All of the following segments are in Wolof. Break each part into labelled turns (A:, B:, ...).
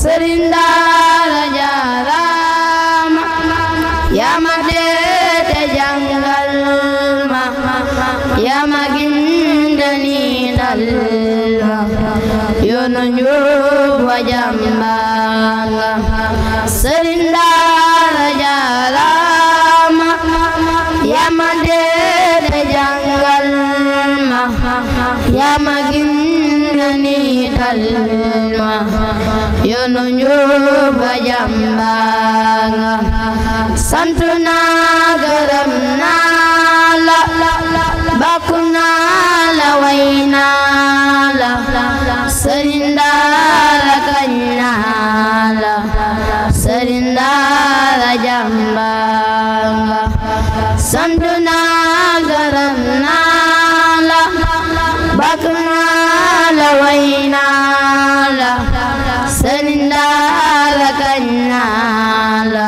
A: Sëriñ Daara jaaraama yaa ma te jàngal ma yaa ma gindani dal yoonu njub wa jàmbaanga Sëriñ Daara jaaraama yaa ma te jàngal ma yaa ma gindani dal yoonu njub wa jàmbaanga sant naa gërëm naa la bakku naa la way naa la Sëriñ Daara kañ naa la Sëriñ Daara jàmbaanga sant naa gërëm naa la bakku naa la way naa la Sëriñ Daara kañ naa la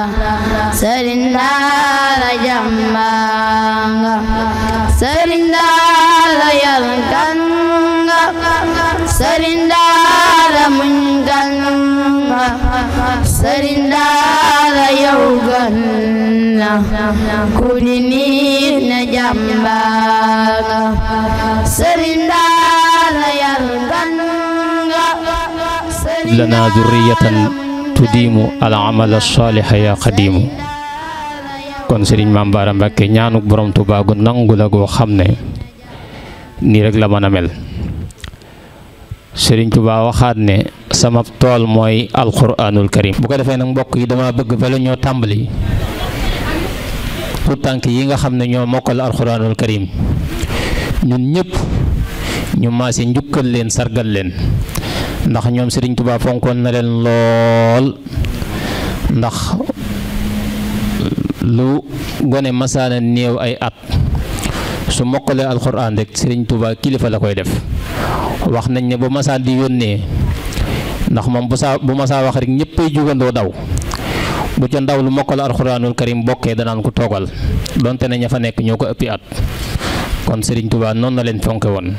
A: Sëriñ Daara jàmbaanga Sëriñ Daara yarkan nga Sëriñ Daara muñ kan nga Sëriñ Daara yow gan na ku di nit na jàmbaanga Sëriñ Daara yarkan
B: lana zurriyatan tudiimu al amal as-salih ya qadimu. kon Serigne Mame Bara Mbacké ñaanuk borom Tuubaa gu nangu la goo xam ne nii rek la mën a mel. Serigne Touba waxaat ne sama tool mooy alquranul karim. bu ko defee nag mbokk yi dama bëgg bala ñoo tàmbali tout tànk yi nga xam ne ñoo mokkal alquranul karim ñun ñëpp ñu maase njukkal leen sargal leen ndax ñoom Serigne Touba fonkoon na leen lool ndax lu gone masaana néew ay at su mokkalee alxuraan rek Serigne Touba kilifa la koy def. wax nañ ne bu masaan di yónnee ndax moom bu masaa wax rek ñëppay jugandoo daw bu ca ndaw lu mokkal alxuraanul karim bokkee danaan ko toogal donte ne ña fa nekk ñoo ko ëppi at. kon Serigne Touba noonu na leen fonke woon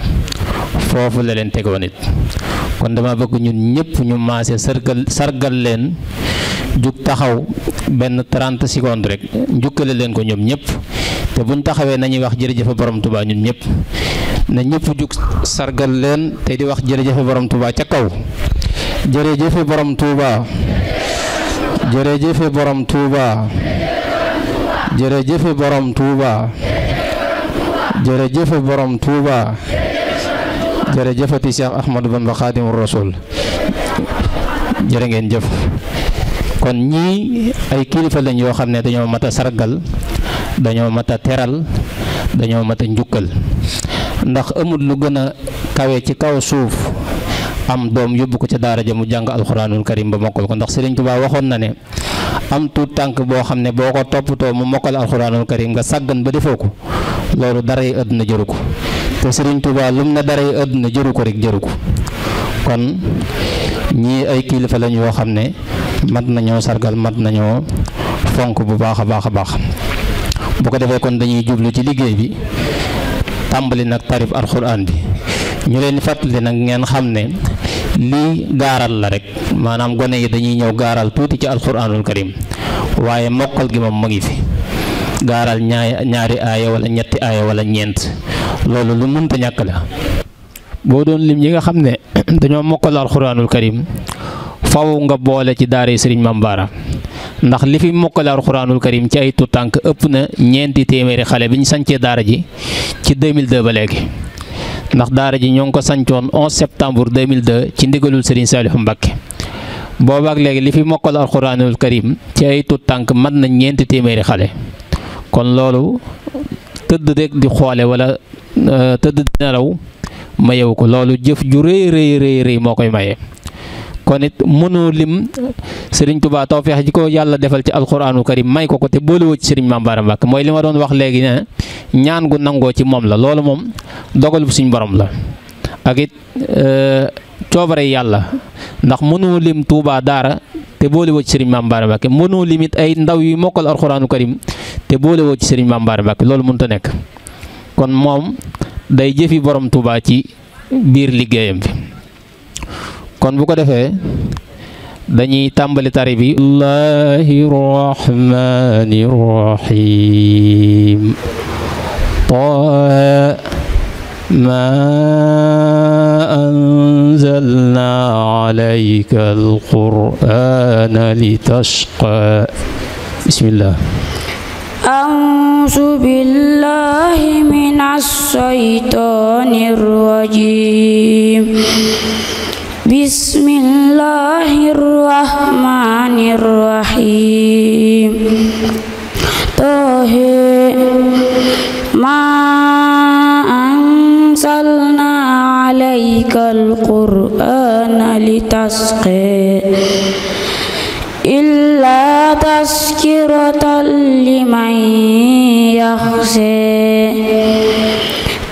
B: foofu la leen tegoon it. kon dama bëgg ñun ñëpp ñu maase sargal leen jug taxaw benn 30 secondes rek njukkale leen ko ñoom ñëpp te buñ taxawee nañuy wax jërëjëf borom Touba ñun ñëpp na ñëpp jug sargal leen te di wax jërëjëf borom Touba ca kaw. jërëjëf borom Touba jërëjëf borom Touba jërëjëf borom Touba jërëjëf borom Touba jërëjëfati Cheikh Ahmadou Bamba Khadimou Rasoul. jërë ngeen jëf. kon ñii ay kilifa lañ yoo xam ne dañoo mat a sargal dañoo mat a teral dañoo mat a njukkal ndax amul lu gën a kawe ci kaw suuf am doom yóbbu ko ca daara ja mu jàng alxuraanul karim ba mokkal ko ndax Serigne Touba waxoon na ne am tuut tànk boo xam ne boo ko toppatoo mu mokkal alxuraanul karim nga sàggan ba defoo ko loolu daray àdduna jëru ko te Serigne Touba lum ne daray àdduna jëru ko rek jëru ko. kon ñii ay kilifa lañ yoo xam ne mat nañoo sargal mat nañoo fonk bu baax a baax a baax. bu ko defee kon dañuy jublu ci liggéey bi tàmbali nag tarif alxuraan bi ñu leen fàttali nag ngeen xam ne lii gaaral la rek maanaam gone yi dañuy ñëw gaaral tuuti ci alxuraanul karim waaye mokkal gi moom mu ngi fi gaaral ñaari aaya wala ñetti aaya wala ñeent loolu lu mënta ñàkk la. boo doon lim ñi nga xam ne dañoo mokkal alxuraanul karim faw nga boole ci daara Serigne Mame Bara ndax li fi mokkal alxuraanul karim ci ay tutànk ëpp na ñeenti téeméeri xale bi ñu sancee daara ji ci 2002 ba léegi. ndax daara ji ñoo ngi ko sancoon 11 septembre 2002 ci ndigalul Serigne Saliou Mbacké boobaak léegi li fi mokkal alxuraanul karim ci ay tutànk mat na ñeenti téeméeri xale. kon loolu tëdd rek di xoole wala tëdd di nelaw mayewu ko loolu jëf ju rëy moo koy maye. kon it mënoo lim Serigne Touba tawfeex ji ko yàlla defal ci alxuraanul karim may ko te boolewoo ci Serigne Mame Bara Mbacké mooy li ma doon wax léegi ne ñaan gu nangoo ci moom la loolu moom dogalub suñ borom la. ak it coobare yàlla ndax mënoo lim Touba daara te boole woo ci Serigne Mame Bara Mbacké mënoo limit ay ndaw yu mokkal alxuraanu karim te boole woo ci Serigne Mame Bara Mbacké loolu mënut a nekk kon moom day jëfi borom Touba ci biir liggéeyam bi kon bu ko defee dañuy tàmbali tari bi Allahi rahmani rahim ما أنزلنا عليك القرآن لتشقى بسم الله
A: أعوذ بالله من الشيطان الرجيم بسم الله الرحمن الرحيم طه ما أنزلنا عليك القرآن لتشقى إلا تذكرة لمن يخشى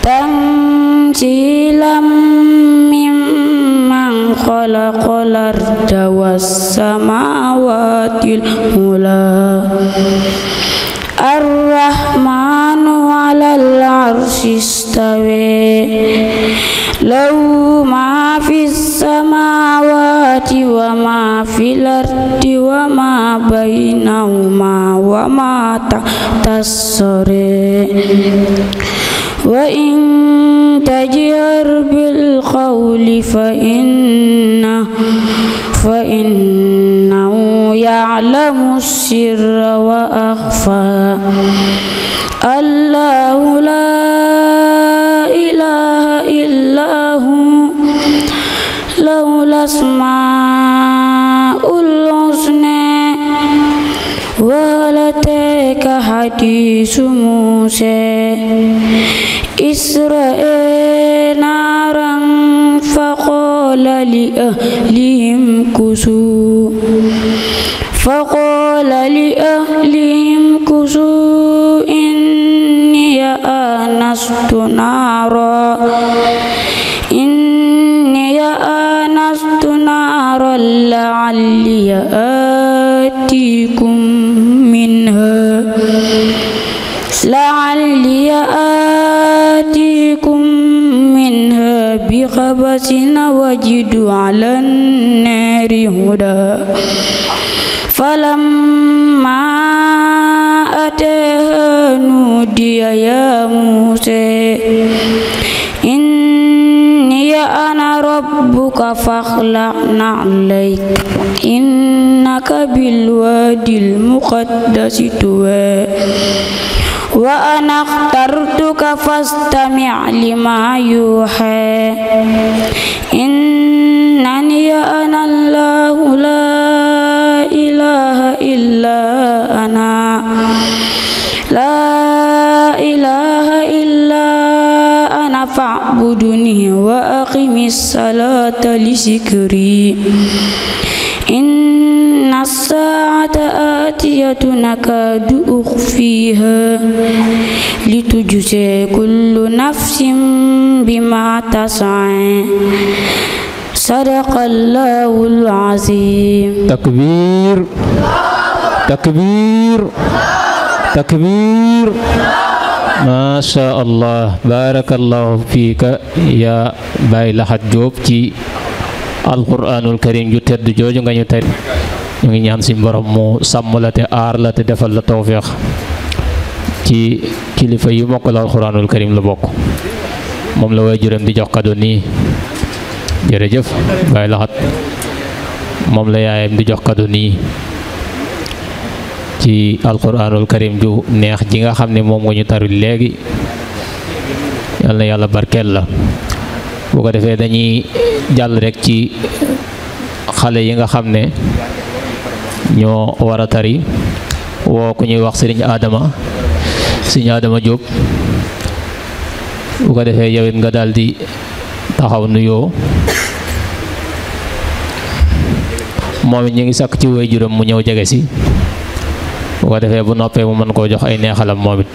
A: تنزيلا ممن خلق الأرض والسماوات العلى الرحمن على العرش استوى له ما في السماوات وما في الأرض وما بينهما وما تحت الثرى وإن تجهر بالقول فإنه يعلم السر وأخفى الله لا إله إلا هو له الأسماء الحسنى وهل أتاك حديث موسى إذ رأى نارا فقال لأهلهم كثوا إني آنست نارا لعلي آتيكم منها بقبس وجد على النار هدى فلما أتاها نودي يا موسى إني أنا ربك فاخلع نعليك إنك بالوادي المقدس طوى وأنا اخترتك فاستمع لما يوحى إنني أنا الله لا إله إلا أنا فاعبدني وأقم الصلاة لذكري إن الساعة آتية نكاد أخفيها لتجزى كل نفس بما تسعى صدق الله العظيم
B: تكبير تكبير تكبير ما شاء الله بارك الله فيك يا باي Lahat Diop ci alquranul karim ju tedd jooju nga ñu tey ñu ngi ñaan suñu borom mu sàmm la te aar la te defal la tawféex ci kilifa yu mokkal alquranul karim la bokk moom la waajuram di jox kado nii jërëjëf Baye Lahat moom la yaayam di jox kado nii ci alquranul karim ju neex ji nga xam ne moom nga ñu tari léegi yal na yàlla barkeel la bu ko defee dañuy jàll rek ci xale yi nga xam ne ñoo war a tari woo ku ñuy wax Serigne Adama Diop bu ko defee yow it nga daal di taxaw nuyoo moom it ñu ngi sàkk ci waajuram mu ñëw jege si bu ko defee bu noppee mu mën koo jox ay neexalam moom it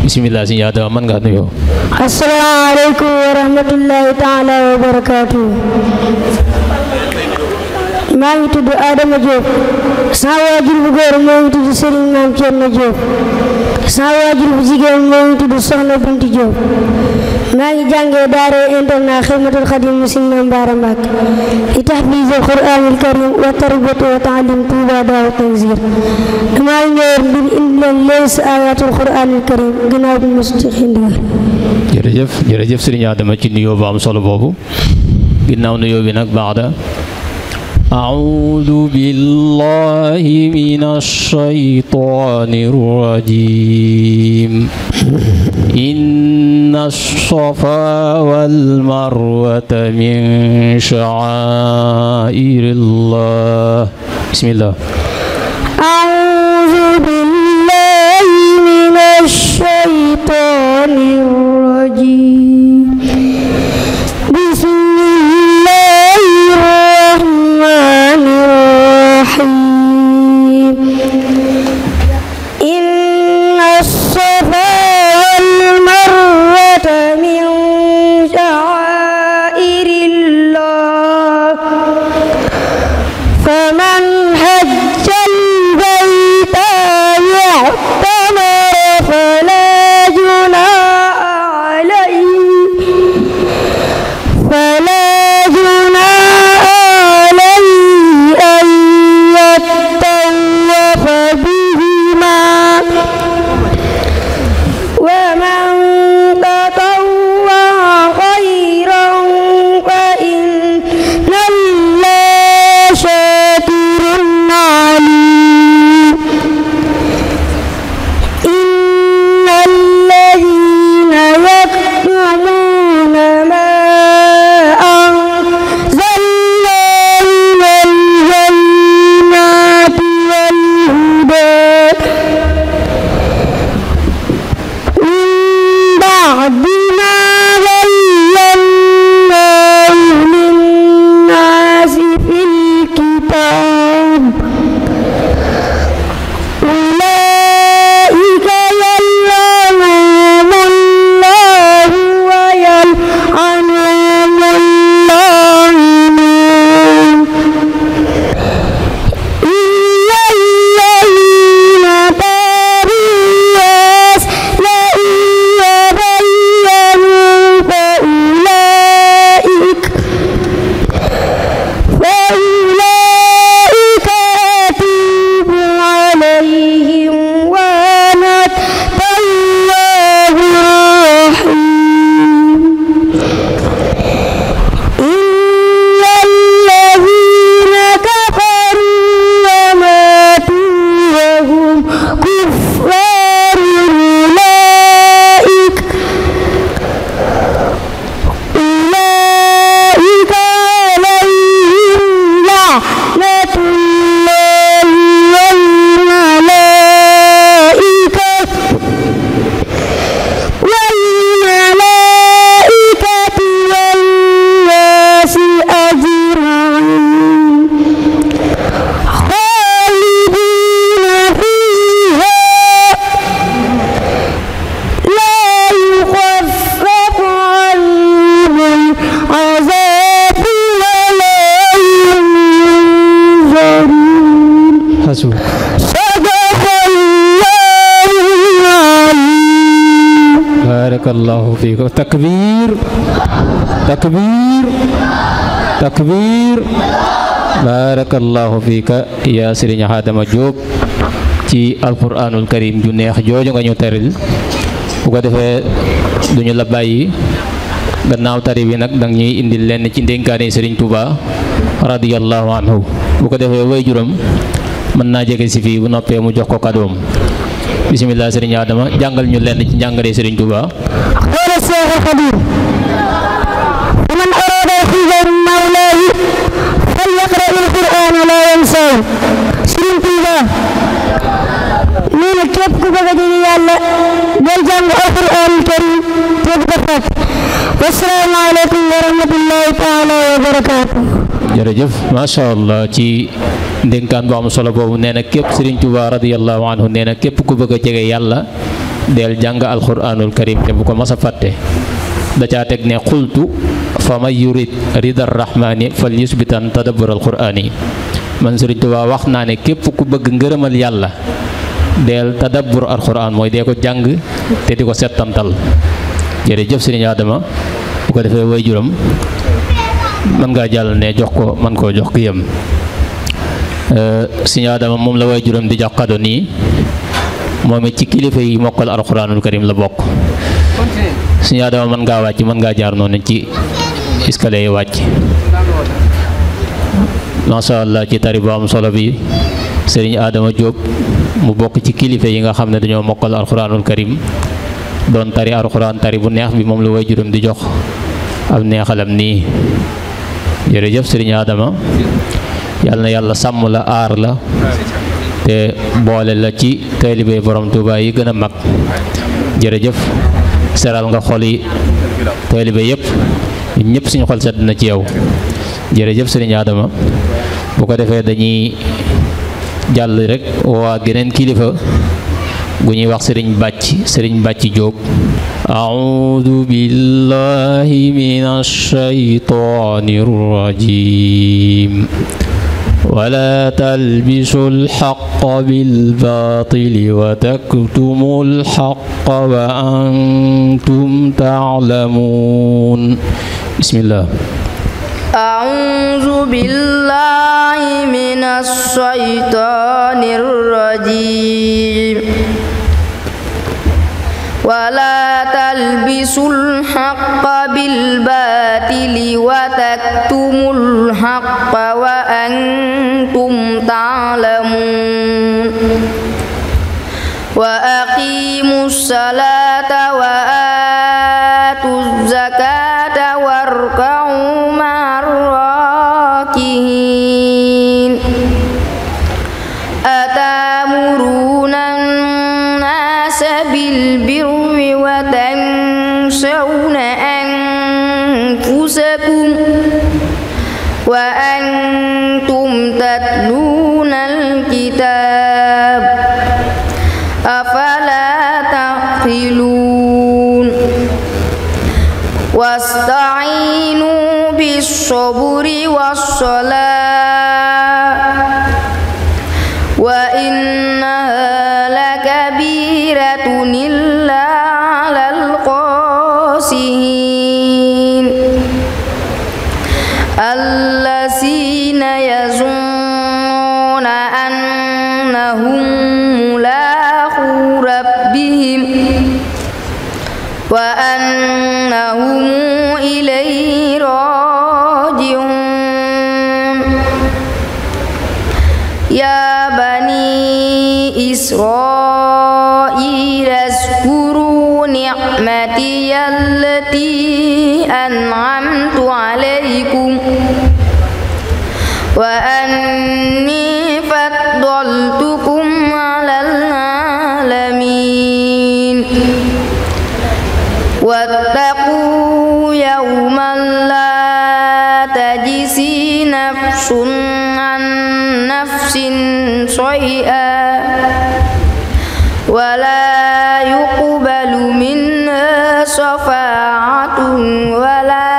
B: bisimilah sëñ Adama mën ngaa nuyoo.
C: asalaamaaleykum wa rahmatullahi taala wa barakaatu. maa ngi tudd Adama Diop. sama waajur bu góor moo ngi tudd Serigne Mame Thierno Diop. sama waajur bu jigéen moo ngi tudd Soxna Binti Diop. maa ngi jàngee daara internat Xidmatul Xadim Sëriñ Mame Bara Mbacké li tahfiz al-Qur'anil Karim wa tarbiyatu wa ta'lim Touba Daaru Tanzir. maa ngi ñëw ngir indi leen lees ayatul Qur'anil Karim ginnaaw bi ma ci xindigal.
B: jërëjëf Serigne Adama ci nuyoo bu am solo boobu. ginnaaw nuyoo bi nag baax na. أعوذ بالله من الشيطان الرجيم إن الصفا والمروة من شعائر الله بسم الله
C: أعوذ بالله من الشيطان الرجيم بسم الله الرحمن الرحيم إن الصفا والمروة من شعائر الله فمن حج البيت واعتمر فلا جناح أن يطوف بهما ومن تطوع خيرا فإن الله شاكر عليم إن الذين يكتمون ما أنزلنا من البينات والهدى من بعد ما بيناه للناس في الكتاب أولئك يلعنهم الله ويلعنهم اللاعنون إلا الذين تابوا وأصلحوا وبينوا فأولئك أتوب عليهم وأنا التواب الرحيم إن الذين كفروا وماتوا وهم كفار أولئك عليهم لعنة الله والملائكة والناس أجمعين خالدين فيها لا يخفف عنهم العذاب ولا ينظرون
B: حسبك
C: صدق الله العليم.
B: barakallahu fiik takbir takbir takbir barakallahu fiika ya Serigne Adama Diop ci alquranul karim ju neex jooju nga ñu taril bu ko defee duñu la bàyyi gannaaw tari bi nag dang ñuy indil lenn ci ndénkaane Serigne Touba radiyallahu anhu bu ko defee way juram mën naa jege si fii bu noppee mu jox ko kadoom bismillah Serigne Adama jàngal ñu lenn ci njàngale Serigne Touba.
C: قال الشيخ الخبير ومن أراد الفوز من مولاه فليقرأ القرآن لا ينساه. Serigne Touba nee na képp ku bëgg a jege Yàlla del jàng alquraanul kariim te bu ko fàtte. wasalaamaaleykum wa rahmatullahi taala wa barakaatu.
B: jërëjëf macha allah ci ndénkaan bu am solo boobu nee na képp Serigne Touba radiyallahu anhu nee na képp ku bëgg a jege yàlla del jàng alquranul karim te bu ko mas a fàtte da caa teg ne qultu fa man yurid ridar rahmani fal yusbitan tadabbur alqurani man Sëriñ Tuubaa wax naa ne képp ku bëgg ngërëmal yàlla del tadabbur alquran mooy dee ko jàng te di ko settantal. jërëjëf Sëriñ Adama bu ko defee way juram mën ngaa jàll ne jox ko man koo jox ki yam Sëriñ Adama moom la way juram di jox kado nii moom it ci kilifa yi mokkal alquranul karim la bokk. Sëriñ Adama mën ngaa wàcc mën ngaa jaar noonu ci escalier yi wàcc. masha Allah ci tari bu am solo bi Sëriñ Adama Diop mu bokk ci kilifa yi nga xam ne dañoo mokkal alquranul karim doon tari alquran tari bu neex bi moom la way juram di jox am neexalam nii. jërëjëf Sëriñ Adama yàlla na yàlla sàmm la aar la te boole la ci taalibe borom Tuuba yi gën a mag. jërëjëf seral nga xol yi taalibe yëpp ñëpp suñu xol sedd na ci yow. jërëjëf Sëriñ Adama bu ko defee dañuy jàll rek waa geneen kilifa gu ñuy wax Sëriñ Bàcci Jóob. a'uudu billahi minash shaytaanir rajiim wala talbisul haqqa bil baatili wa taktumul haqqa wa antum ta'lamuun. bismillah.
D: أعوذ بالله من الشيطان الرجيم ولا تلبسوا الحق بالباطل وتكتموا الحق وأنتم تعلمون وأقيموا الصلاة وآتوا الزكاة واركعوا مع الراكعين أتأمرون الناس بالبر وتنسون أنفسكم وأنتم تتلون الكتاب أفلا تعقلون واستعينوا بالصبر والصلاة وإنها لكبيرة إلا على الخاشعين الذين يظنون أنهم ملاقو ربهم وأنهم إليه راجعون يا بني إسرائيل اذكروا نعمتي التي أنعمت عليكم وأني فضلتكم على العالمين واتقوا يوما لا تجزي نفس عن نفس شيئا ولا يقبل منها شفاعة ولا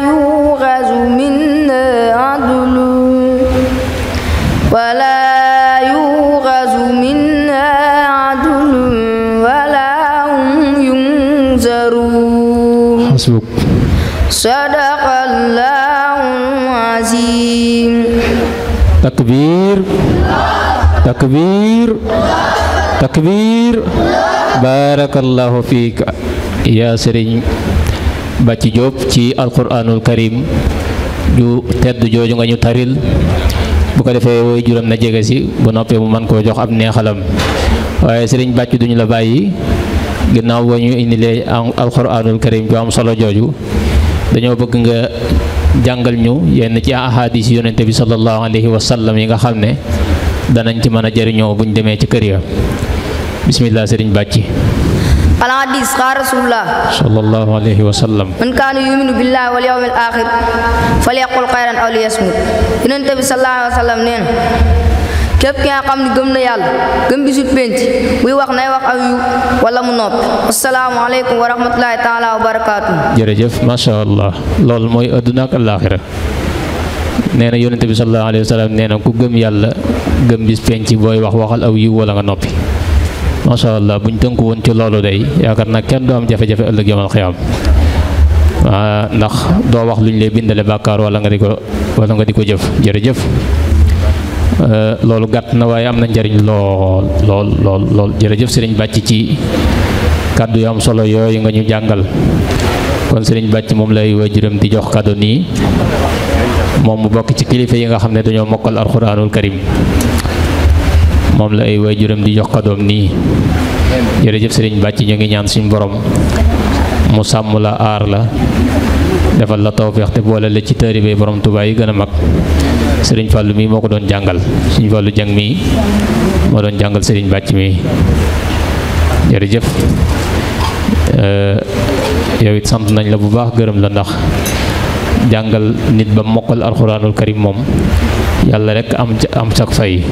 D: يؤخذ منها عدل ولا يؤخذ منها عدل ولا هم ينذرون.
B: حسبك.
D: صدق الله العظيم.
B: takbir takbir takbir. barakallahu fiik ya Sëriñ Bàcci Jóob ci alquranul karim ju tedd jooju nga ñu taril. bu ko defee woy juram na jege si bu noppee mu man koo jox ab neexalam. waaye Sëriñ Bàcci duñu la bàyyi ginnaaw boo ñu indilee alquranul karim ju am solo jooju dañoo bëgg nga jàngal ñu yenn ci ahadis yonente bi sallallahu alayhi wa sallam yi nga xam ne danañ ci mën a jëriñoo buñ demee ci kër ya. bismillah Sëriñ Bàcci.
D: الحديث قال رسول الله
B: صلى الله عليه وسلم
D: من كان يؤمن بالله واليوم الآخر فليقل خيرا أو ليصمت. Yonent bi sallallahu alayhi wa sallam neen képp ki nga xam ne gëm na yàlla gëm bisu penc buy wax nay wax aw yu wala mu noppi. asalaamaaleykum wa rahmatulahi taala wa barakaatu.
B: jërëjëf macha allah loolu mooy adduna ak àllaaxira nee na yonente bi sallallahu alayhi wa sallam nee na ku gëm yàlla gëm bis penc booy wax waxal aw yiw wala nga noppi macha allah buñ tënku woon ci loolu day yaakaar naa kenn du am jafe-jafe ëllëg yamal xiyaam ndax doo wax luñ lay bindale bàkkaar wala nga di ko jëf jërëjëf loolu gàtt na waaye am na njariñ lool jërëjëf sëriñ bàcc ci kàddu yu am solo yooyu nga ñu jàngal kon sëriñ bàcc moom lay waajuram di jox kàddu nii moom mu bokk ci kilifa yi nga xam ne dañoo mokkal alxuraanul karim moom la ay waajuram di jox kàddoom nii jërëjëf sëriñ bàcc ñu ngi ñaan suñu borom mu sàmm la aar la defal la tawfeex te boole la ci taalibe borom Tuubaa yi gën a mag sëriñ Fàllu mii moo ko doon jàngal suñu Fàllu jàng mii moo doon jàngal sëriñ bàcc mii jërëjëf yow it sant nañ la bu baax gërëm la ndax jàngal nit ba mokkal alxuraanul karim moom yàlla rek am sag fay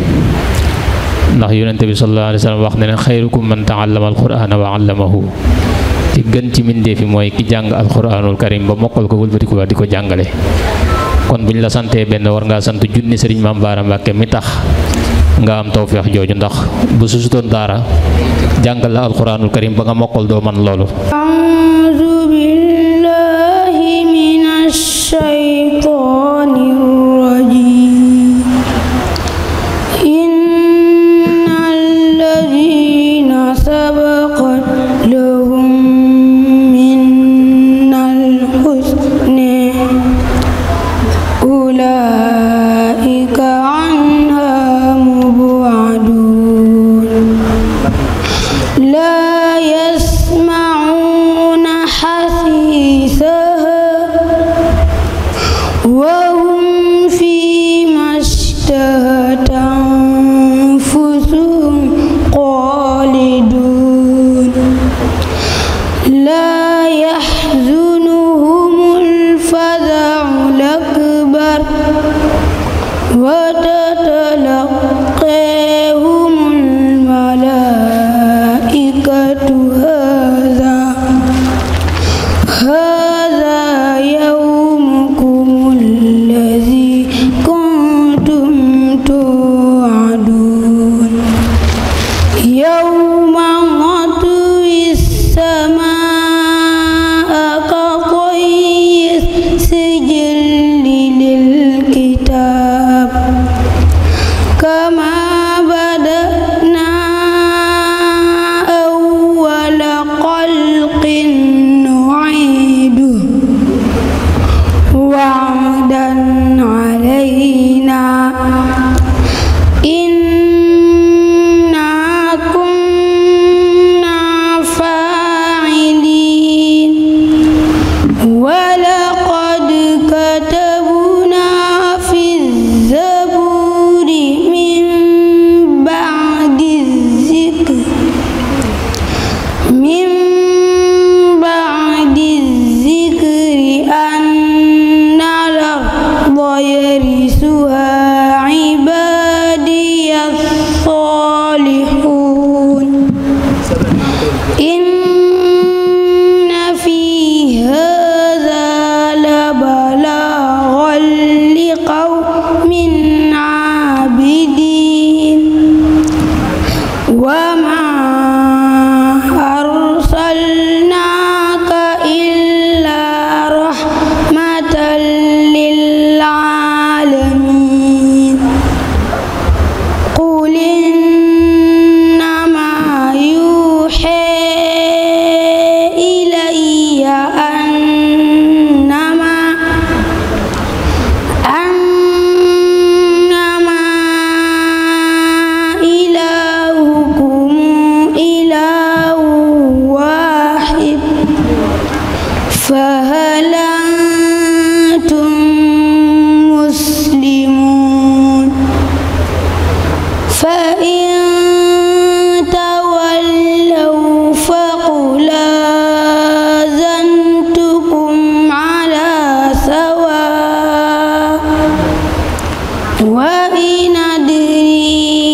B: ndax yonente bi sallallahu alayhi wa sallam wax ne ne xayrukum man taallama alqur'ana wa allamahu ki gën ci mbindéef fi mooy ki jàng alxuraanul karim ba mokkal ko wëlbatiku ba di ko jàngale kon buñ la santee benn war ngaa sant junni sëriñ Maam Baara Mbàkke mi tax nga am tawfeex jooju ndax bu susutoon daara jàngal la alxuraanul karim ba nga mokkal doo man loolu
C: a'uuzu billaahi minash shaytaanir rajiim innal laziina sabaqat lahum minnal husnaa ulaa'ika anhaa mub'aduun laa yasma'uuna hasiisahaa wa hum fiimaa ishtahat anfusuhum xaaliduun laa yahzunuhumul faza'ul akbar wa tatalaqaahumul malaa'ikatu haazaa yawmukumul lazii kuntum tuu'aduun yawma natwis samaa'a katayyi sijilli lil kitaab kamaa bada'naa awwala xalqin nu'iiduhu wa'dan 'alaynaa innaa kunnaa faa'iliin wa laqad katabnaa fi zabuuri min ba'di zikri annal arda yarisuhaa 'ibaadiyas saalihuun inna fii haazaa labalaagan liqawmin 'aabidiin wa maa arsalnaaka illaa rahmatan lil 'aalamiin qul innamaa yuuhaa ilayya annamaa ilaahukum ilaahun waahid fahal antum muslimuun فإن تولوا فقل آذنتكم على سواء وإن أدري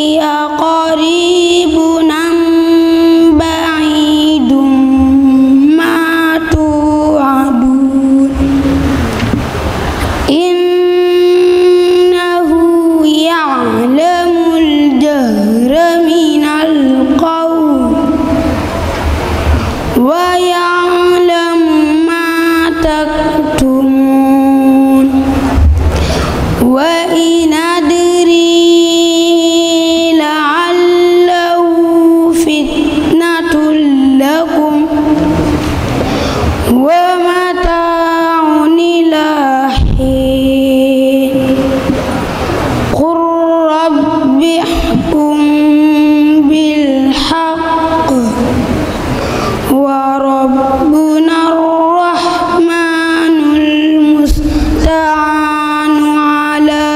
A: وإن أدري لعله فتنة لكم ومتاع إلى حين قل رب احكم بالحق وربنا الرحمن المستعان على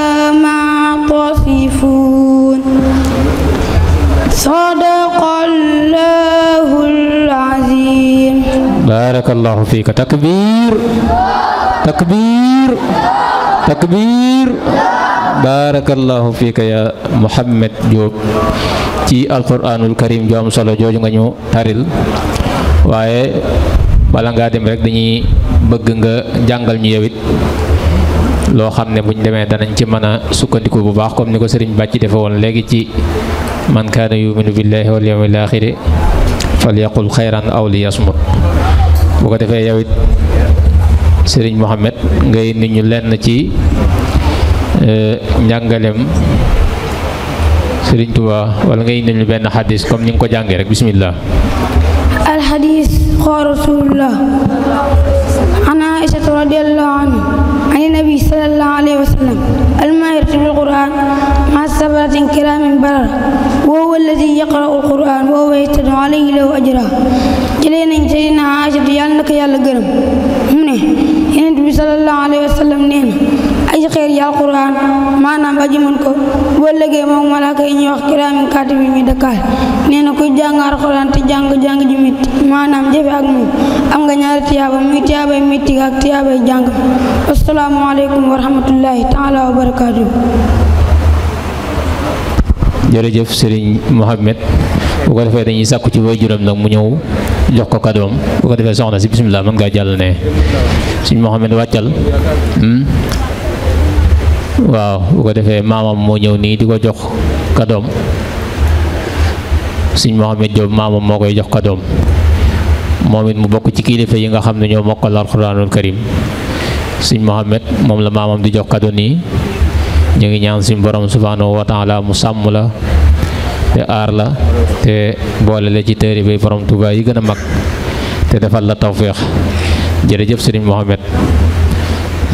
A: ما تصفون صدق الله العظيم.
B: Barakallahu fiika. Takbir, takbir, takbir. Barakallahu fiika ya Muhammad Diop ci alquranul karim ju am solo jooju nga ñu taril. waaye bala ngaa dem rek dañuy bëgg nga jàngal ñu yewit loo xam ne buñ demee danañ ci mën a sukkandiku bu baax comme ni ko sëriñ bàcc defe woon léegi ci man kaana yuminu billahi wal yawmil axiri falyaqul xayran aw liyasmut. bu ko defee yewit sëriñ Mohamed ngay nit ñu lenn ci njàngalem sëriñ Tuubaa wala ngay nit ñu benn xadis comme ni nga ko jàngee rek bismillah.
A: الحديث قال رسول الله عن عائشة رضي الله عنها عن النبي صلى الله عليه وسلم الماهر في القرآن مع سبعة كرام بررة وهو الذي يقرأ القرآن وهو يستدعى عليه له أجرا جلينا سيدنا عائشة يالنك يالا gërëm mu ne Yonent bi sallallahu alayhi wa sallam nee na aji xeer yi alquran maanaam aji mën ko boo légee moom malaaka yi ñuy wax kiraamin kaatibi mi dëkkaal nee na kuy jàng alquran te jàng ju métti maanaam jëfe ak moom am nga ñaari tiyaaba muy tiyaabay métti ak tiyaabay jàng. assalaamu aleykum wa rahmatullahi taala wa barakaatu.
B: jërëjëf Serigne Mohamed bu ko defee dañuy sàkku ci waajuram nag mu ñëw jox ko kadoom bu ko defee soxna si bismillah mën ngaa jàll ne Serigne Mohamed wàccal. waaw bu ko defee maamam moo ñëw nii di ko jox kadoom Serigne Mohamed Diop maamam moo koy jox kadoom moom it mu bokk ci kilifa yi nga xam ne ñoo mokkal alxuraanul karim Serigne Mohamed moom la maamam di jox kado nii. ñu ngi ñaan suñu borom subhanahu wa taala mu sàmm la te aar la te boole la ci tëri bay borom Tuubaa yi gën a mag te defal la tawféex. jërëjëf Serigne Mohamed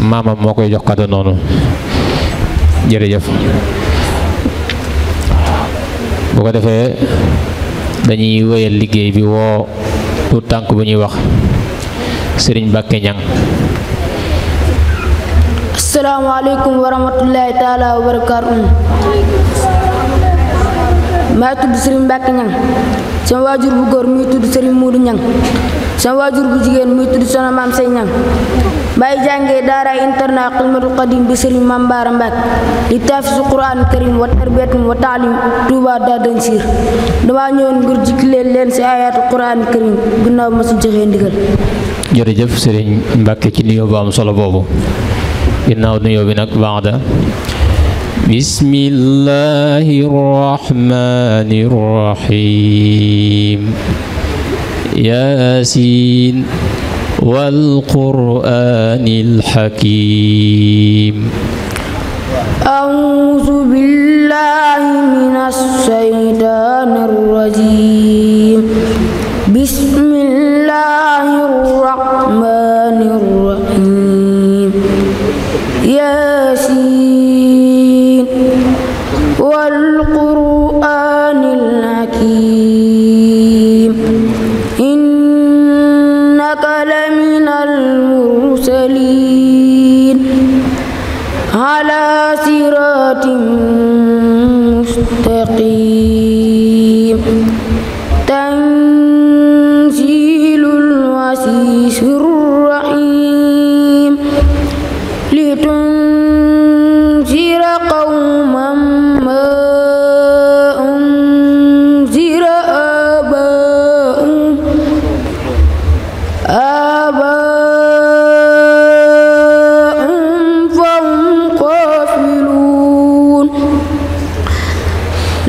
B: maamam moo koy jox kado noonu jërëjëf. bu ko defee dañuy wéyal liggéey bi woo tuut tànk bu ñuy wax Serigne Mbacke Ñang.
E: asalaamaaleykum wa rahmatullahi taala wa barakaatuh. maa tudd Serigne Mbacke Ñang sama waajur bu góor muy tudd Serigne Muudu Ñang sama waajur bu jigéen muy tudd Soxna Maam Say Ñang bàyyi jàngee daaraay internat Xidmatul Xadim bi Serigne Mam Baara Mbacke li taafisu Quraan karim wa tarbiyatum wa taalim Touba Dadan Sir damaa ñëwoon ngir jikkileen leen si ayaatu Quraan karim ginnaaw ma si joxee ndigal.
B: jërëjëf Serigne Mbacke ci nuyoo bu am solo boobu. ginnaaw nuyoo bi nag baada bismillahi rahmani rahim yaasiin wal qur'aanil hakiim
E: a'uuzu billahi minas shaytaanir rajiim bismillahir rahmanir rahiim yaasiin wal qur'aanil hakiim innaka laminal mursaliin alaa siraatin mustaqiim tanziilul aziizir rahiim litunzira qawman maa unzira aabaa'uhum fahum gaafiluun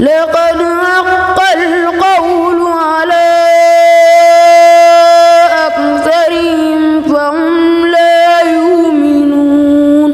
E: laqad haqqal qawlu alaa aktharihim fahum laa yu'minuun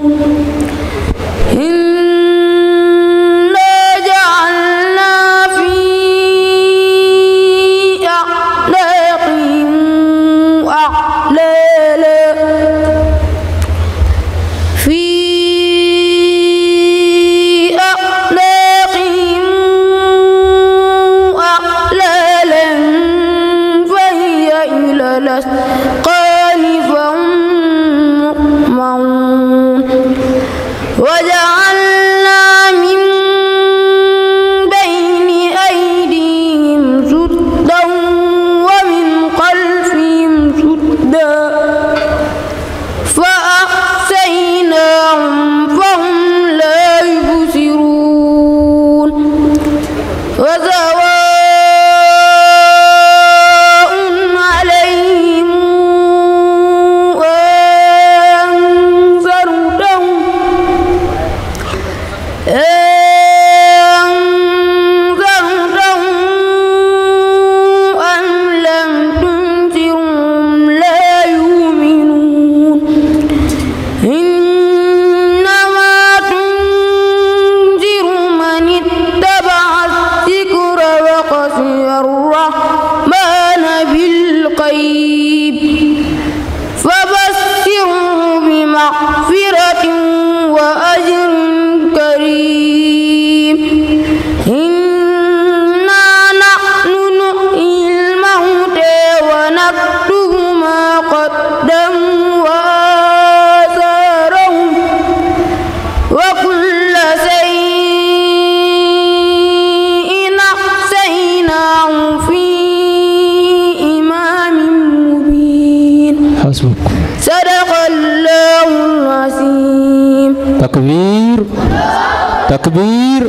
B: takbir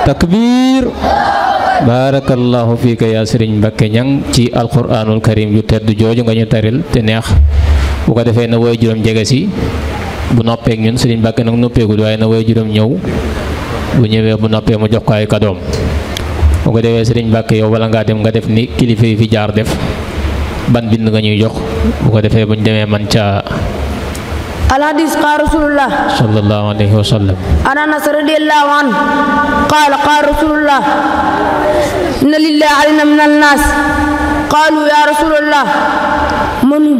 B: takbir barakallahu fiika yaa Sëriñ Mbàkke Ñang ci alquranul karim yu tedd jooju nga ñu taril te neex. bu ko defee na woy juróom jege si bu noppeek ñun Sëriñ Mbàkke nag noppeegul waaye na woy juróom ñëw bu ñëwee bu noppee mu jox ko ay kadoom. bu ko defee Sëriñ Mbàkke yow wala ngaa dem nga def ni kilifa yi fi jaar def ban bind nga ñuy jox bu ko defee buñ demee man ca
E: الحديث قال رسول الله
B: صلى الله عليه وسلم
E: عن أنس رضي الله عنه قال رسول الله إن لله علينا من الناس قالوا يا رسول الله من هم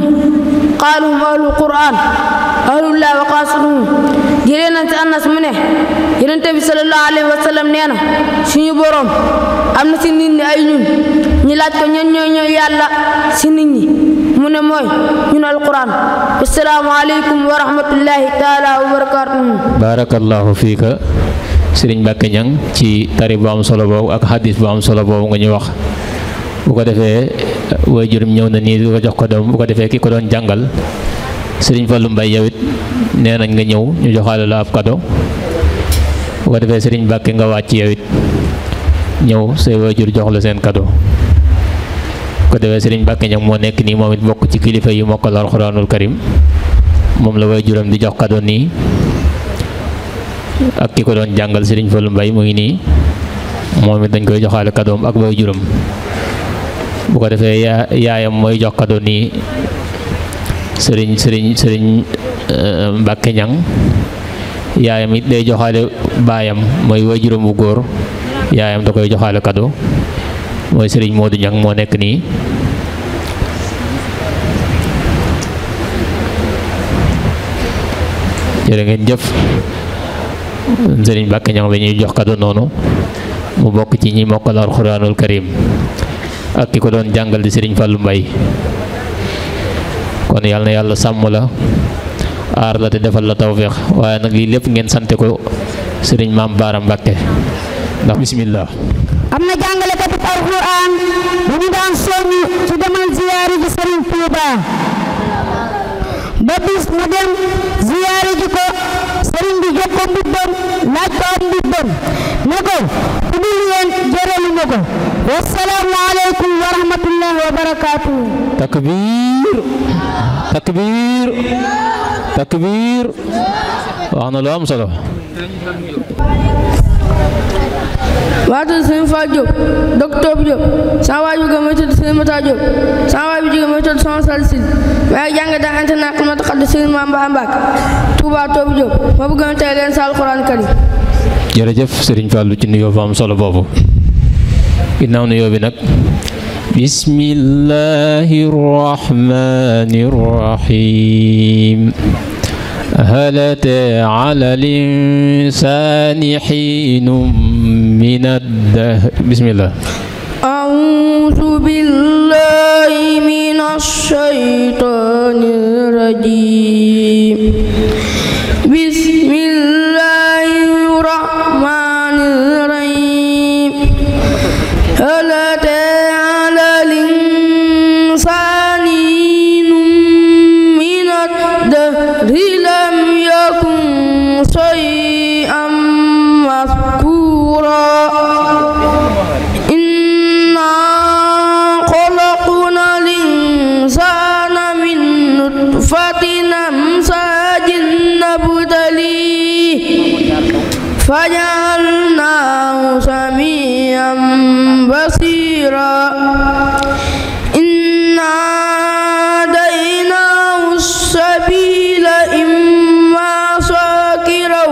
E: قالوا هم أهل القرآن أهل الله وقاصدهم jëlee nañ ci Anas mu ne Yonent bi sallallahu alayhi wa sallam nee na suñu boroom am na ci nit ñi ay ñun ñu laaj ko ñan ñooy yàlla ci nit ñi mu ne mooy ñun alquran. assalaamu aleykum wa rahmatullahi taala wa barakatuhu.
B: barakallahu fiika Sëriñ Mbàkke Ñang ci tari bu am solo boobu ak hadis bu am solo boobu nga ñu wax. bu ko defee waajuram ñëw na nii di ko jox ko doom bu ko defee ki ko doon jàngal Sëriñ Fallu Mbay yow it nee nañ nga ñëw ñu joxaale la ab kado bu ko defee Sëriñ Mbàkke nga wàcc yow it ñëw say waajur jox la seen kado bu ko defee Sëriñ Mbàkke Ñang moo nekk nii moom it bokk ci kilifa yi mokkal alxuraanul karim moom la waajuram di jox kado nii ak ki ko doon jàngal Sëriñ Fallu Mbay mu ngi nii moom it dañ koy joxaale kadoom ak waajuram bu ko defee yaayam mooy jox kado nii Sëriñ Mbàkke Ñang yaayam it day joxaale baayam mooy waajuram bu góor yaayam da koy joxaale kado mooy Sëriñ Moodu Ñang moo nekk nii jërë ngeen jëf Sëriñ Mbàkke Ñang la ñuy jox kado noonu mu bokk ci ñi mokkal alxuraanul karim ak ki ko doon jàngal di Sëriñ Fallu Mbay kon yàlla na yàlla sàmm la aar la te defal la tawféex waaye nag lii lépp ngeen sante ko Sëriñ Maam Baara Mbàkke ndax bismillah
C: am na jàngalekatu alxuraan bu ñu daan soññu ci demal ziyaari ji Sëriñ Tuuba ba bis mu dem ziyaari ji ko sëriñ bi jox ko mbubbam laaj ko am mbubbam ne ko ku dul yéen jëralu ma ko wassalaamu aleykum wa rahmatullahi wa barakaatuhu.
B: takbir takbir takbir wax na lu am solo.
E: waatu Sëriñ Fall Diop docteur Diop sama waay bi jóge mooy tudd Sëriñ Mata Diop sama waay bi jóge mooy tudd Soxna Sall Sil maa ngi jàng daa internat ma taxal Sëriñ Maam Ba Mbàkke Touba Toobu Diop ma bëgg a tey leen sa alxuraan karim.
B: jërëjëf Sëriñ Fallu ci nuyoo fa am solo boobu ginnaaw nuyoo bi nag bismillahi rahmani rahim هل أتى على الإنسان حين من الدهر بسم الله
E: أعوذ بالله من الشيطان الرجيم بسم الله الرحمن الرحيم هل أتى على الإنسان حين من الدهر لم يكن شيئا مذكورا إنا خلقنا الإنسان من نطفة أمشاج نبتليه فجعلناه سميعا بصيرا إنا هديناه السبيل إما شاكرا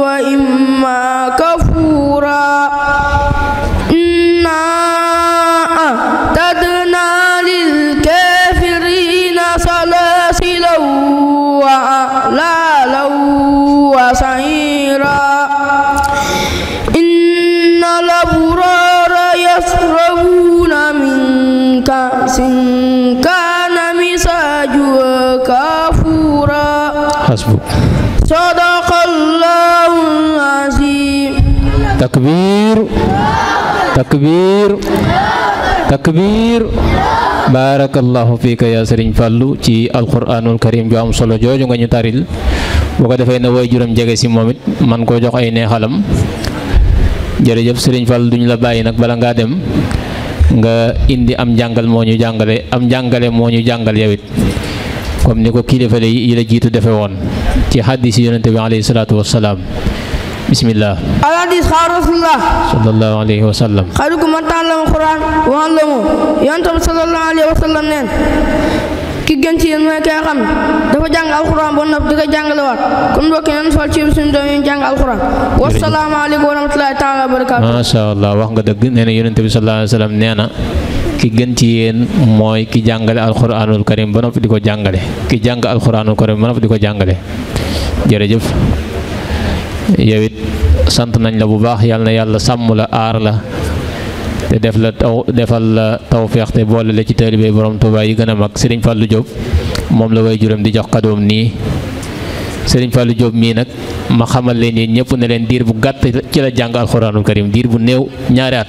E: وإما كفورا إنا أعتدنا للكافرين سلاسلا وأغلالا وسعيرا إن الأبرار يشربون من كأس كان مزاجها كافورا
B: حسبك
E: صدق الله العظيم.
B: takbir takbir takbir barakallahu fiika ya Sëriñ Fallu ci alquranul karim ju am solo jooju nga ñu taril bu ko defee na way juram jege si moom it man koo jox ay neexalam. jërëjëf Serigne Fall duñ la bàyyi nag bala ngaa dem nga indi am njàngal moo ñu jàngale am njàngale moo ñu jàngal yow it comme ni ko kilifa yi la jiitu defe woon ci xaddis yonente bi alayhi salaatu wassalaam bismillah.
E: alhadis xaar rasulullah
B: sallallahu alayhi wa sallam.
E: xayrukum man ta'allama alquran wa 'allamahu yonente bi sallallahu alayhi wa sallam neen ki gën ci yéen mooy ki nga xam ne dafa jàng alquran ba noppi di ko jàngale waat kon mbokk yi nañu sol ci suñu doom yi jàng alquran. wasalaamaaleykum wa rahmatulahi taala wa barakaatu.
B: macha allah wax nga dëgg nee na yonente bi sallallahu alayhi wa sallam nee na ki gën ci yéen mooy ki jàngale alquranul karim ba noppi di ko jàngale ki jàng alquranul karim ba noppi di ko jàngale. jërëjëf yow it sant nañ la bu baax yàlla na yàlla sàmm la aar la te defal la tawfeex te boole la ci taalibe borom Tuubaa yi gën a mag Serigne Fallou Diop moom la way juram di jox kadoom nii Serigne Fallou Diop mii nag ma xamal leen yéen ñëpp ne leen diir bu gàtt ci la jàng alxuraanul karim diir bu néew ñaari at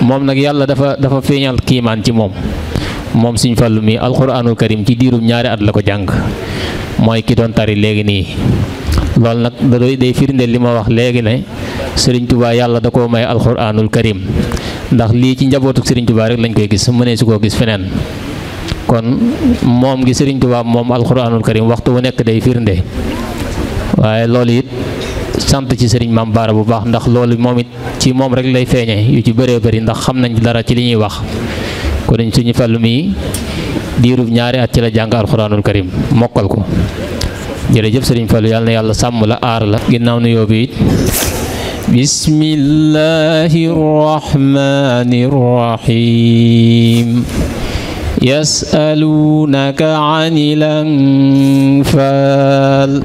B: moom nag yàlla dafa feeñal kiimaan ci moom Serigne Fallou mii alxuraanul karim ci diirum ñaari at la ko jàng mooy ki doon tari léegi nii loolu nag da doy day firndeel li ma wax léegi ne Serigne Touba yàlla da koo may alxuraanul karim ndax lii ci njabootu Serigne Touba rek lañ koy gis mënee su koo gis feneen kon moom gi Serigne Touba moom alxuraanul karim waxtu wu nekk day firnde waaye loolu it sant ci Serigne Mame Bara bu baax ndax loolu moom it ci moom rek lay feeñe yu ci bëree bëri ndax xam nañ dara ci li ñuy wax kon suñu Fallu mii diirub ñaari at ci la jàng alxuraanul karim mokkal ko jërëjëf Serigne Fallu yàlla na yàlla sàmm la aar la ginnaaw nu yóbbu it bismillahi rahmani rahim yasalunaka anil anfal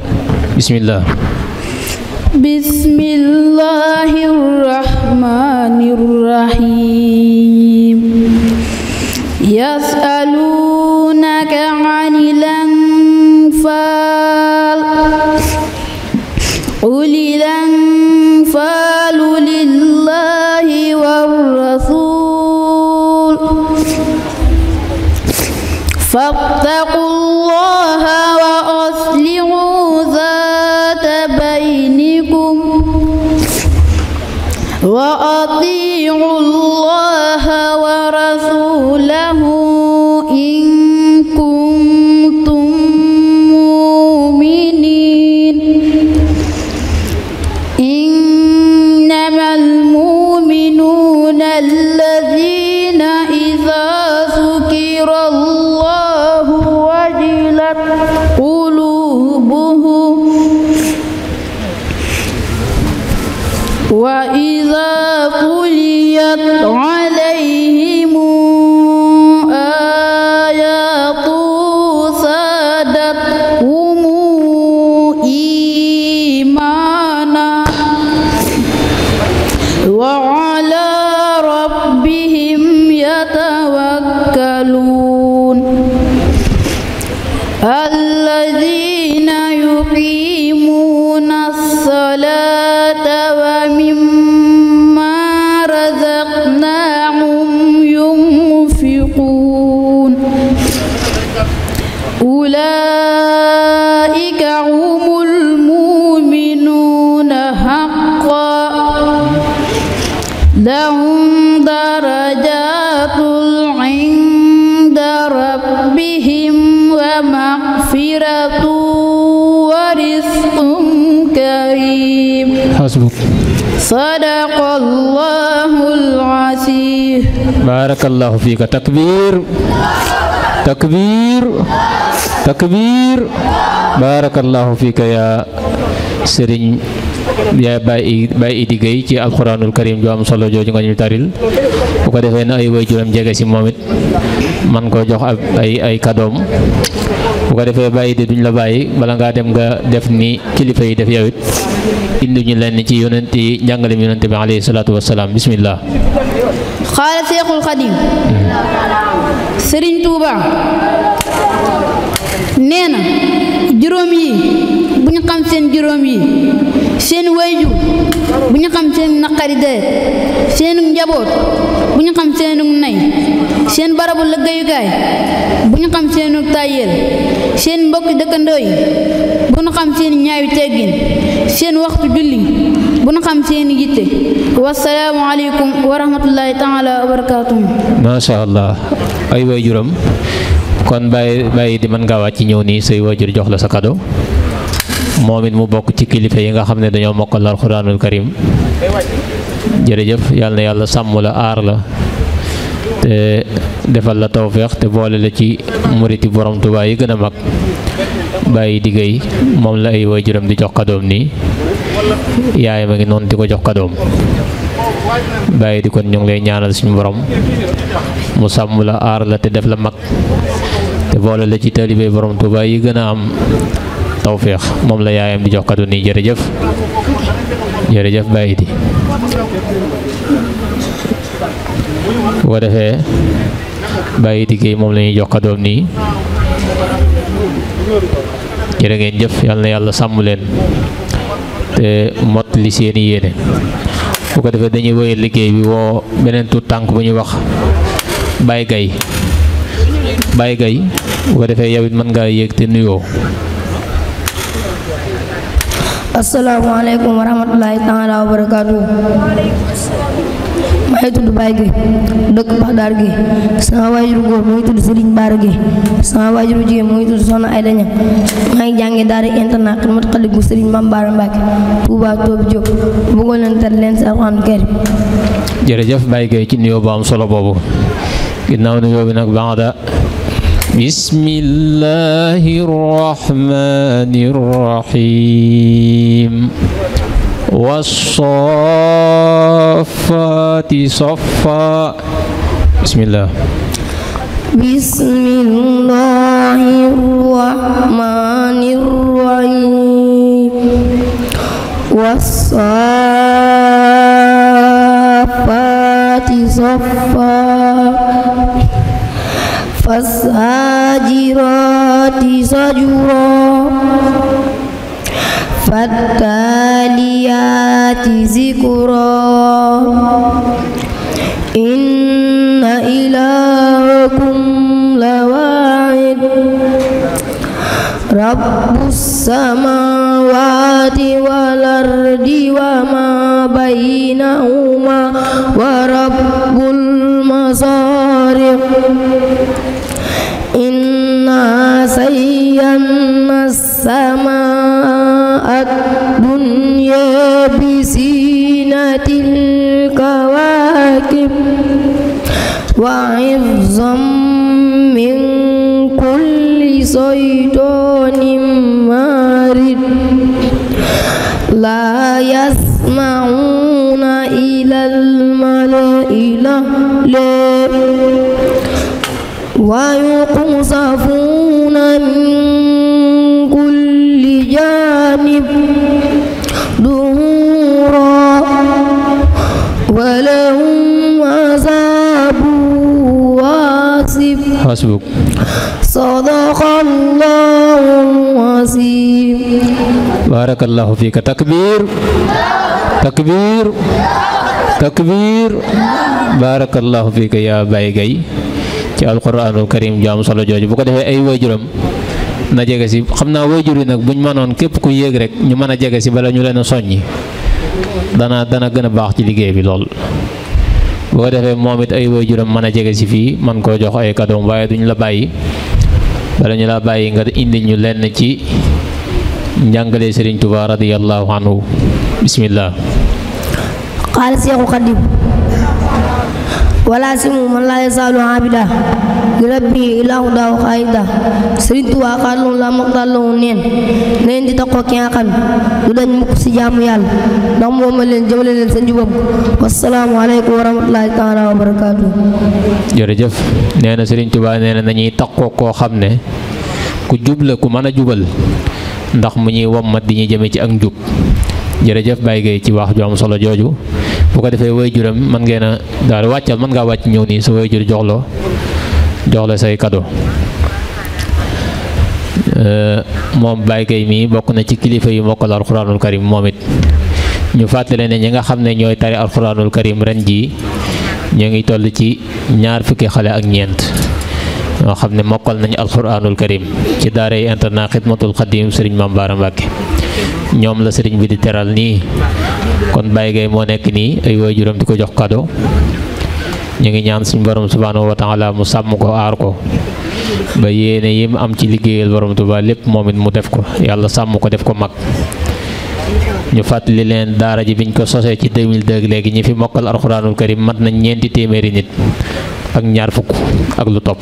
B: bismillah
F: bismillahi rahmani rahim yasalunaka anil anfal ulil anfal lillahi war rasul fattaqullaha wa aslihu zata bainikum wa ati'u allaha wa rasulahu in kuntum mu'minin innamal mu'minuna alladhina idza dhukira allahu wajilat qulubuhum wa idza tuliyat alayhim ayatu zadatuhum imana wa ala rabbihim yatawakkalun alladhina yuqimuna as-salata wa mimma razaqnahum yunfiqun ulaika humul mu'minuna haqqan lahum darajatul 'inda rabbihim wa maghfiratun wa rizqun karim
B: hasbuk
F: sadaqallahul azim
B: barakallahu fika takbir takbir takbir barakallahu fika ya Serigne ya Baye Idi Gueye ci alxuraanul karim ju am solo jooju nga ñu taril bu ko defee na ay waajuram jege si moom it man ko jox ay kadoom bu ko defee Baye Idi duñ la bàyyi bala ngaa dem nga def ni kilifa yi def yow it indi ñu leen ci yonent yi njàngalem yonent bi alayhi salaatu wassalaam bismillah
F: xaala Seexul Xadim Serigne Touba nee na juróom yi bu bu ñu xam seen juróom yi seen wayjur bu ñu xam seen naqari deret seenu njaboot bu ñu xam seenu nay seen barabu liggéeyukaay bu ñu xam seenu tàyyeel seen mbokki dëkkandoo yi bu ñu xam seen ñaawi teggin seen waxtu julli bu ñu xam seen yitte wasalaamu aleykum wa rahmatullahi taala wa barakaatuhu.
B: macha allah ay waajuram kon bàyyi di mën ngaa wàcc ñëw nii say waajur jox la sa kado moom it mu bokk ci kilifa yi nga xam ne dañoo mokkal alxuraanul karim jërëjëf yàlla na yàlla sàmm la aar la te defal la tawféex te boole la ci muriti borom Tuubaa yi gën a mag bàyyi diggéey moom la ay waajuram di jox kadoom nii yaayam a ngi noonu di ko jox kadoom bàyyi di kon ñu ngi lay ñaanal suñu borom mu sàmm la aar la te def la mag te boole la ci taalibe borom Tuubaa yi gën a am tawféex moom la yaayam di jox kado nii jërëjëf jërëjëf bàyyi di bu ko defee bàyyi di kii moom la ñuy jox kadoom nii jërë ngeen jëf yàlla na yàlla sàmm leen te mot li seeni yéene bu ko defee dañuy wéyal liggéey bi woo beneen tuut tànk bu ñuy wax Baye Gaye Baye Gaye bu ko defee yow it mën ngaa yéeg te nuyoo.
E: asalaamaaleykum wa rahmatulahi taala wa barakaatu. maa ngi tudd Baye Gueye dëkk Baxdaar Gueye sama waajuru góor mu ngi tudd Serigne Bara Gueye sama waajuru jigéen mu ngi tudd Soxna Ayda Ñaŋ maa ngi jàngee daara internat Xidmat Xaadim bu Serigne Mame Bara Mbacke Touba Toobi Diop bëggoon leen tar leen si Alxuraan karim.
B: jërëjëf Baye Gueye ci nuyoo bu am solo boobu ginnaaw nuyoo bi nag ba'da bismillahir rahmanir rahim was-saffati saffa bismillah
E: bismillahirrahmanirrahim was-saffati saffa fas-sajirati sajra fattaliyati zikra inna ilahakum lawahid rabbus samawati wal ardi wa ma bainahuma wa rabbul masariq inna sayyana as-samaa'a dunya bisinatil kawaakib wa hifzan min kulli shaytanin maarid la yasma'una ilal mala'il wa yuqzafuna min kulli janib duhura wa lahum azabun wasif
B: hasbuk
E: sadaqallahul azim.
B: barakallahu fika takbir takbir takbir barakallahu fika ya Baye Gaye ci alquranul karim jaamu solo jooju bu ko defee ay waajuram na jege si xam naa waajur yi nag buñ mënoon képp ku yéeg rek ñu mën a jege si bala ñu leen a soññi dana gën a baax ci liggéey bi lool bu ko defee moom it ay waajuram mën a jege si fii man koo jox ay kadoom waaye duñ la bàyyi bala ñu la bàyyi nga indil ñu lenn ci njàngale Serigne Touba radiyallahu anhu bismillah.
E: qaala Seexul Xadiim wala simu man laa yazaalu abida li rabbi ilaa hudaa xaayida Serigne Touba xaaloon la moxtaloon neen di taxoo ki nga xam du dañ mukk si jaamu yàlla ndax moom ma leen jëmale leen sa njubam wassalaamu aleykum wa rahmatullahi taala wa barakaatu.
B: jërëjëf nee na Serigne Touba nee na nañuy taxoo koo xam ne ku jub la ku mën a jubal ndax mu ñuy wommat di ñuy jëme ci ak njub jërëjëf Baye Gueye ci wax ju am solo jooju bu ko defee waajuram mën ngeen a daal wàccal mën ngaa wàcc ñëw nii sa waajur jox la say cadeau moom Baye Gueye mi bokk na ci kilifa yu mokkal alxuraanul karim moom it ñu fàttale ne ñi nga xam ne ñooy tari alxuraanul karim ren jii ñoo ngi toll ci 20 xale ak ñeent ñoo xam ne mokkal nañu alxuraanul karim ci daaray internat xidmatul xadim sëriñ Mame Bara Mbacke ñoom la sëriñ bi di teral nii kon Baye Gueye moo nekk nii ay waajuram di ko jox kado ñu ngi ñaan suñu borom subhanahu wa taala mu sàmm ko aar ko ba yéene yi mu am ci liggéeyal borom Tuubaa lépp moom it mu def ko yàlla sàmm ko def ko mag. ñu fàttali leen daara ji biñ ko sosee ci 2002 léegi ñi fi mokkal alxuraanul karim mat nañ 400 nit ak 20 fukk ak lu topp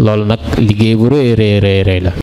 B: loolu nag liggéey bu rëy la